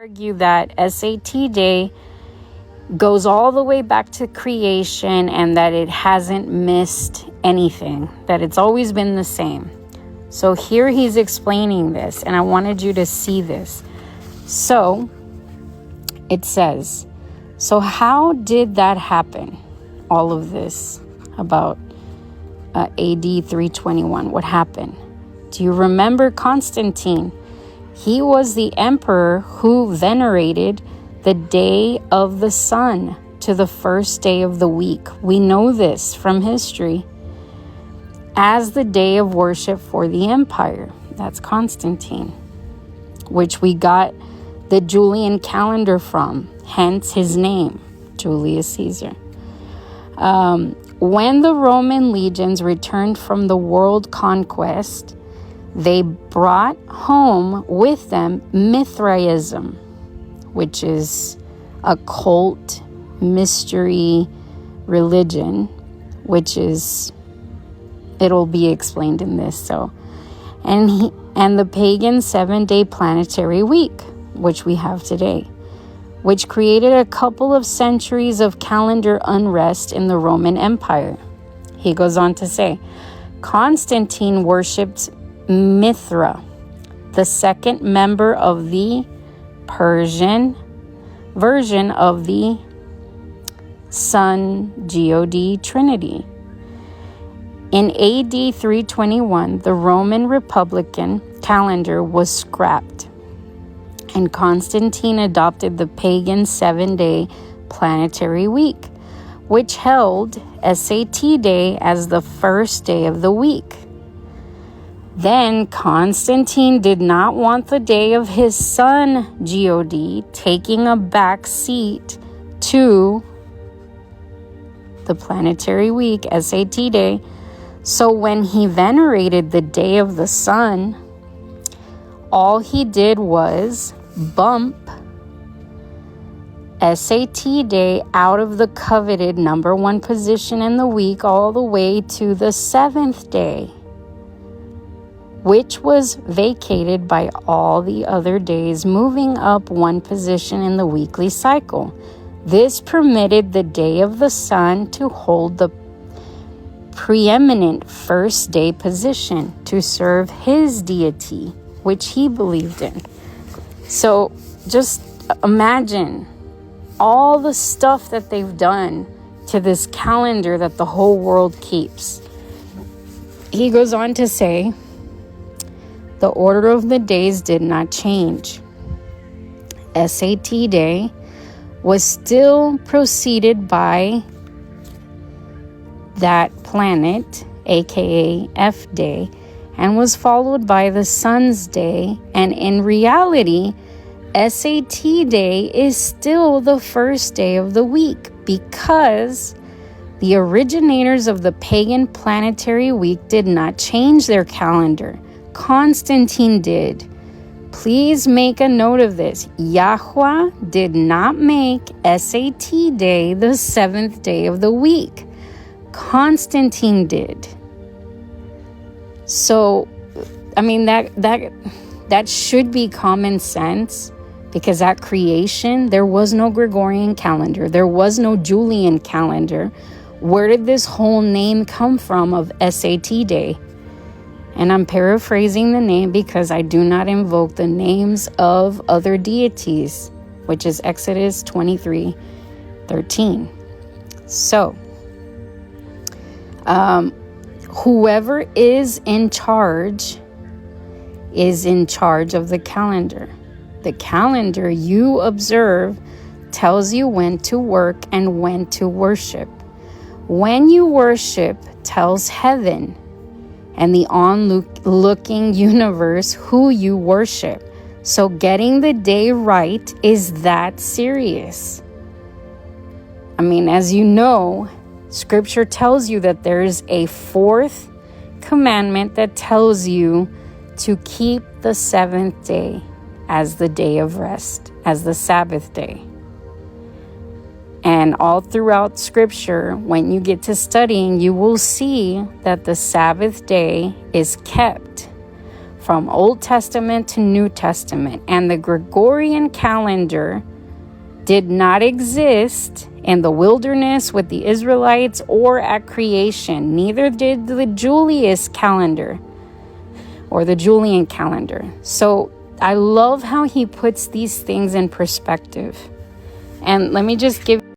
argue that SAT day goes all the way back to creation and that it hasn't missed anything, that it's always been the same. So here he's explaining this, and I wanted you to see this. So it says, so how did that happen? All of this about AD 321. What happened? Do you remember Constantine? He was the emperor who venerated the day of the sun to the first day of the week. We know this from history as the day of worship for the empire. That's Constantine, which we got the Julian calendar from, hence his name, Julius Caesar. When the Roman legions returned from the world conquest, they brought home with them Mithraism, which is a cult mystery religion, which is, it'll be explained in this. So, and the pagan 7-day planetary week, which we have today, which created a couple of centuries of calendar unrest in the Roman Empire. He goes on to say, Constantine worshipped Mithra, the second member of the Persian version of the Sun God Trinity. In AD 321, the Roman Republican calendar was scrapped, and Constantine adopted the pagan 7-day planetary week, which held SAT day as the first day of the week. Then Constantine did not want the day of his son God taking a back seat to the planetary week, SAT day. So when he venerated the day of the sun, all he did was bump SAT day out of the coveted number 1 position in the week all the way to the 7th day, which was vacated by all the other days, moving up 1 position in the weekly cycle. This permitted the day of the sun to hold the preeminent first day position to serve his deity, which he believed in. So just imagine all the stuff that they've done to this calendar that the whole world keeps. He goes on to say, the order of the days did not change. SAT day was still preceded by that planet, aka F day, and was followed by the sun's day. And in reality, SAT day is still the first day of the week because the originators of the pagan planetary week did not change their calendar. Constantine did. Please make a note of this. Yahuah did not make SAT day the 7th day of the week. Constantine did. So, I mean, that should be common sense, because at creation, there was no Gregorian calendar. There was no Julian calendar. Where did this whole name come from of SAT day? And I'm paraphrasing the name because I do not invoke the names of other deities, which is Exodus 23:13. So, whoever is in charge of the calendar. The calendar you observe tells you when to work and when to worship. When you worship tells heaven and the onlooking universe who you worship. So getting the day right is that serious. I mean, as you know, Scripture tells you that there's a 4th commandment that tells you to keep the 7th day as the day of rest, as the Sabbath day. And all throughout Scripture, when you get to studying, you will see that the Sabbath day is kept from Old Testament to New Testament. And the Gregorian calendar did not exist in the wilderness with the Israelites or at creation. Neither did the Julius calendar or the Julian calendar. So I love how he puts these things in perspective. And let me just give